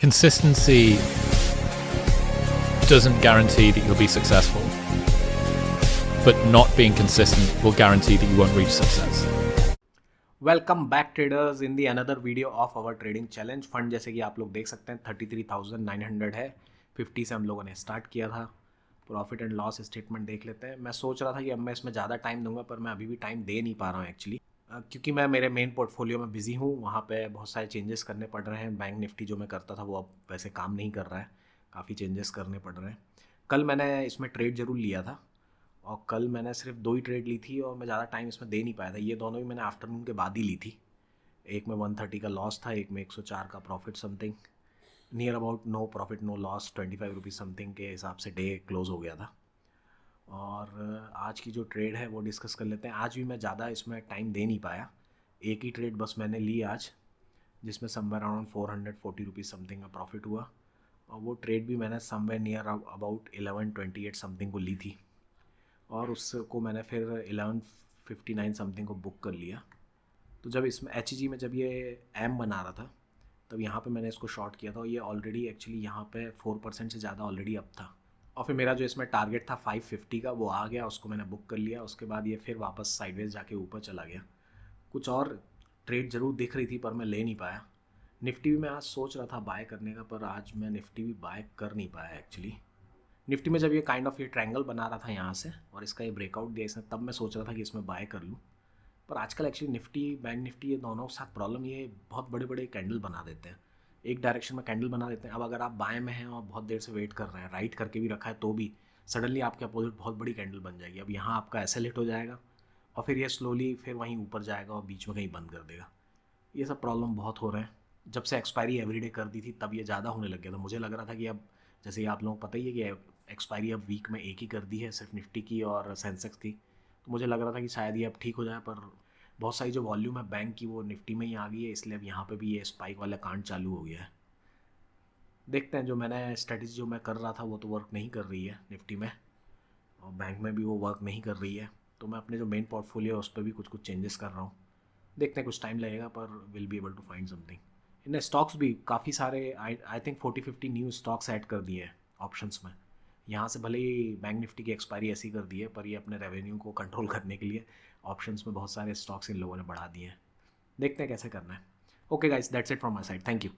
Consistency doesn't guarantee that you'll be successful, but not being consistent will guarantee that you won't reach success. Welcome back traders in the another video of our trading challenge fund. जैसे कि आप लोग देख सकते हैं 33,900 है। 50 से हम लोगों ने स्टार्ट किया था। प्रॉफिट एंड लॉस स्टेटमेंट देख लेते हैं। मैं सोच रहा था कि अब मैं इसमें ज़्यादा टाइम दूंगा, पर मैं अभी भी टाइम दे नहीं पा रहा हूँ एक्चुअली, क्योंकि मैं मेरे मेन पोर्टफोलियो में बिजी हूँ। वहाँ पे बहुत सारे चेंजेस करने पड़ रहे हैं। बैंक निफ्टी जो मैं करता था वो अब वैसे काम नहीं कर रहा है, काफ़ी चेंजेस करने पड़ रहे हैं। कल मैंने इसमें ट्रेड ज़रूर लिया था और कल मैंने सिर्फ 2 ही ट्रेड ली थी और मैं ज़्यादा टाइम इसमें दे नहीं पाया था। ये दोनों ही मैंने आफ्टरनून के बाद ही ली थी। एक में 130 का लॉस था, एक में 104 का profit something, near about no profit no loss, 25 rupees something के हिसाब से डे क्लोज हो गया था। और आज की जो ट्रेड है वो डिस्कस कर लेते हैं। आज भी मैं ज़्यादा इसमें टाइम दे नहीं पाया। एक ही ट्रेड बस मैंने ली आज, जिसमें समवेयर अराउंड 440 रुपीज़ समथिंग का प्रॉफिट हुआ। और वो ट्रेड भी मैंने समवेयर नियर अबाउट 1128 समथिंग को ली थी और उसको मैंने फिर 1159 समथिंग को बुक कर लिया। तो जब इसमें में जब ये एम बना रहा था तब यहाँ पे मैंने इसको शॉर्ट किया था और ये ऑलरेडी एक्चुअली यहाँ पे 4% से ज़्यादा ऑलरेडी अप था। और फिर मेरा जो इसमें टारगेट था 550 का वो आ गया, उसको मैंने बुक कर लिया। उसके बाद ये फिर वापस साइडवेज जाके ऊपर चला गया। कुछ और ट्रेड ज़रूर दिख रही थी पर मैं ले नहीं पाया। निफ्टी भी मैं आज सोच रहा था बाय करने का, पर आज मैं निफ्टी भी बाय कर नहीं पाया एक्चुअली। निफ्टी में जब ये काइंड ऑफ ये ट्रायंगल बना रहा था यहाँ से और इसका ये ब्रेकआउट दिया इसने, तब मैं सोच रहा था कि इसमें बाय कर लूँ। पर आजकल एक्चुअली निफ्टी बैंक निफ्टी ये दोनों के साथ प्रॉब्लम, ये बहुत बड़े बड़े कैंडल बना देते हैं, एक डायरेक्शन में कैंडल बना देते हैं। अब अगर आप बाएं में हैं और बहुत देर से वेट कर रहे हैं, राइट करके भी रखा है, तो भी सडनली आपके अपोजिट बहुत बड़ी कैंडल बन जाएगी। अब यहाँ आपका ऐसे हिट हो जाएगा और फिर ये स्लोली फिर वहीं ऊपर जाएगा और बीच में कहीं बंद कर देगा। ये सब प्रॉब्लम बहुत हो रहे हैं। जब से एक्सपायरी एवरीडे कर दी थी तब ये ज़्यादा होने लग गया था। मुझे लग रहा था कि अब, जैसे आप लोगों को पता ही है कि एक्सपायरी अब वीक में एक ही कर दी है, सिर्फ निफ्टी की और सेंसेक्स की। तो मुझे लग रहा था कि शायद ये अब ठीक हो जाए, पर बहुत सारी जो वॉल्यूम है बैंक की वो निफ्टी में ही आ गई है, इसलिए अब यहाँ पे भी ये स्पाइक वाला कांड चालू हो गया है। देखते हैं, जो मैंने स्ट्रेटजी जो मैं कर रहा था वो तो वर्क नहीं कर रही है निफ्टी में, और बैंक में भी वो वर्क नहीं कर रही है। तो मैं अपने जो मेन पोर्टफोलियो है उस पर भी कुछ कुछ चेंजेस कर रहा हूँ। देखते हैं, कुछ टाइम लगेगा पर will be able to find something. इन्हें स्टॉक्स भी काफ़ी सारे, I think 40-50 new stocks add कर दिए हैं ऑप्शंस में। यहाँ से भले ही बैंक निफ्टी की एक्सपायरी ऐसी कर दी है, पर ये अपने रेवेन्यू को कंट्रोल करने के लिए ऑप्शंस में बहुत सारे स्टॉक्स इन लोगों ने बढ़ा दिए हैं। देखते हैं कैसे करना है। Okay guys, that's it from my side. Thank you.